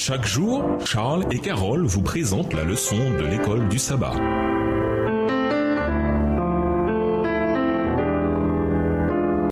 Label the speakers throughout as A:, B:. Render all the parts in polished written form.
A: Chaque jour, Charles et Carole vous présentent la leçon de l'école du sabbat.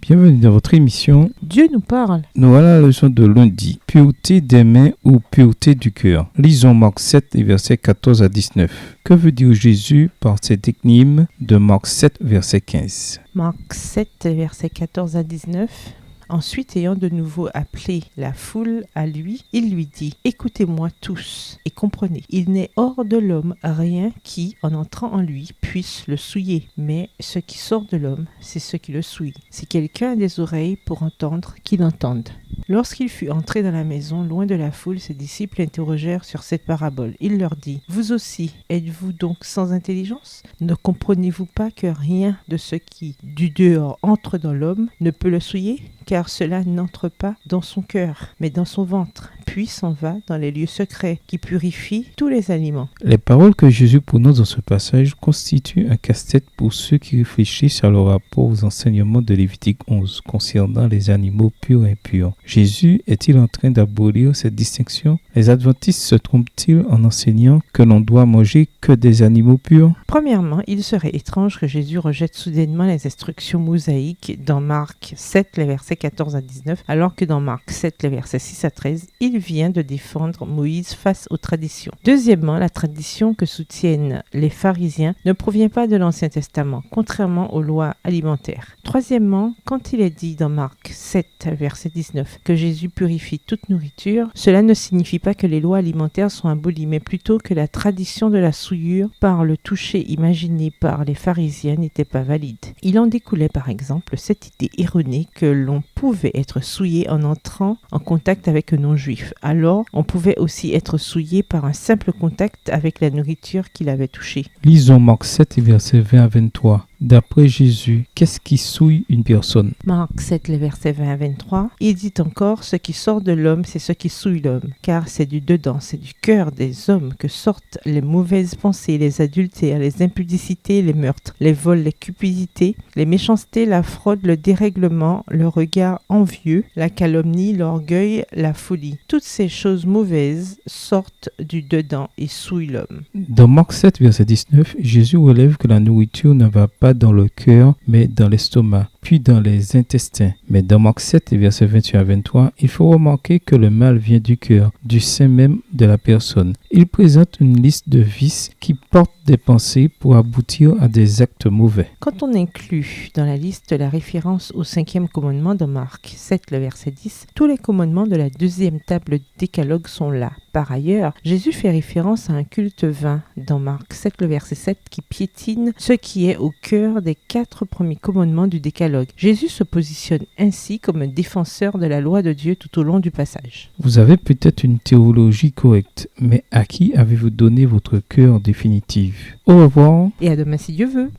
B: Bienvenue dans votre émission
C: Dieu nous parle.
B: Nous voilà la leçon de lundi. Pureté des mains ou pureté du cœur. Lisons Marc 7 et versets 14 à 19. Que veut dire Jésus par cette énigme de Marc 7 verset 15?
C: Marc 7, versets 14 à 19. Ensuite, ayant de nouveau appelé la foule à lui, il lui dit « Écoutez-moi tous et comprenez, il n'est hors de l'homme rien qui, en entrant en lui, puisse le souiller. Mais ce qui sort de l'homme, c'est ce qui le souille. Si quelqu'un a des oreilles pour entendre, qu'il entende. » Lorsqu'il fut entré dans la maison, loin de la foule, ses disciples l'interrogèrent sur cette parabole. Il leur dit « Vous aussi, êtes-vous donc sans intelligence? Ne comprenez-vous pas que rien de ce qui, du dehors, entre dans l'homme ne peut le souiller? Car cela n'entre pas dans son cœur, mais dans son ventre, puis s'en va dans les lieux secrets qui purifient tous les aliments. »
B: Les paroles que Jésus prononce dans ce passage constituent un casse-tête pour ceux qui réfléchissent à leur rapport aux enseignements de Lévitique 11 concernant les animaux purs et impurs. Jésus est-il en train d'abolir cette distinction? Les adventistes se trompent-ils en enseignant que l'on doit manger que des animaux purs?
C: Premièrement, il serait étrange que Jésus rejette soudainement les instructions mosaïques dans Marc 7, les versets 14 à 19, alors que dans Marc 7, les versets 6 à 13, il vient de défendre Moïse face aux traditions. Deuxièmement, la tradition que soutiennent les pharisiens ne provient pas de l'Ancien Testament, contrairement aux lois alimentaires. Troisièmement, quand il est dit dans Marc 7, verset 19, que Jésus purifie toute nourriture, cela ne signifie pas que les lois alimentaires sont abolies, mais plutôt que la tradition de la souillure par le toucher imaginé par les pharisiens n'était pas valide. Il en découlait par exemple cette idée erronée que l'on pouvait être souillé en entrant en contact avec un non-juif. Alors, on pouvait aussi être souillé par un simple contact avec la nourriture qu'il avait touchée.
B: Lisons Marc 7 et versets 20 à 23. D'après Jésus, qu'est-ce qui souille une personne?
C: Marc 7, les versets 20 à 23, il dit encore « Ce qui sort de l'homme, c'est ce qui souille l'homme, car c'est du dedans, c'est du cœur des hommes que sortent les mauvaises pensées, les adultères, les impudicités, les meurtres, les vols, les cupidités, les méchancetés, la fraude, le dérèglement, le regard envieux, la calomnie, l'orgueil, la folie. Toutes ces choses mauvaises sortent du dedans et souillent l'homme. »
B: Dans Marc 7, verset 19, Jésus relève que la nourriture ne va pas dans le cœur, mais dans l'estomac, puis dans les intestins. Mais dans Marc 7, verset 21 à 23, il faut remarquer que le mal vient du cœur, du sein même de la personne. Il présente une liste de vices qui portent des pensées pour aboutir à des actes mauvais.
C: Quand on inclut dans la liste la référence au 5e commandement de Marc 7, le verset 10, tous les commandements de la deuxième table du décalogue sont là. Par ailleurs, Jésus fait référence à un culte vain dans Marc 7, le verset 7, qui piétine ce qui est au cœur des 4 premiers commandements du décalogue. Jésus se positionne ainsi comme un défenseur de la loi de Dieu tout au long du passage.
B: Vous avez peut-être une théologie correcte, mais à qui avez-vous donné votre cœur définitif? Au revoir.
C: Et à demain si Dieu veut.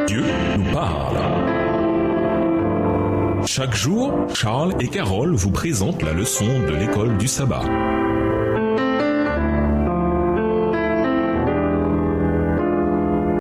A: Dieu nous parle. Chaque jour, Charles et Carole vous présentent la leçon de l'école du sabbat.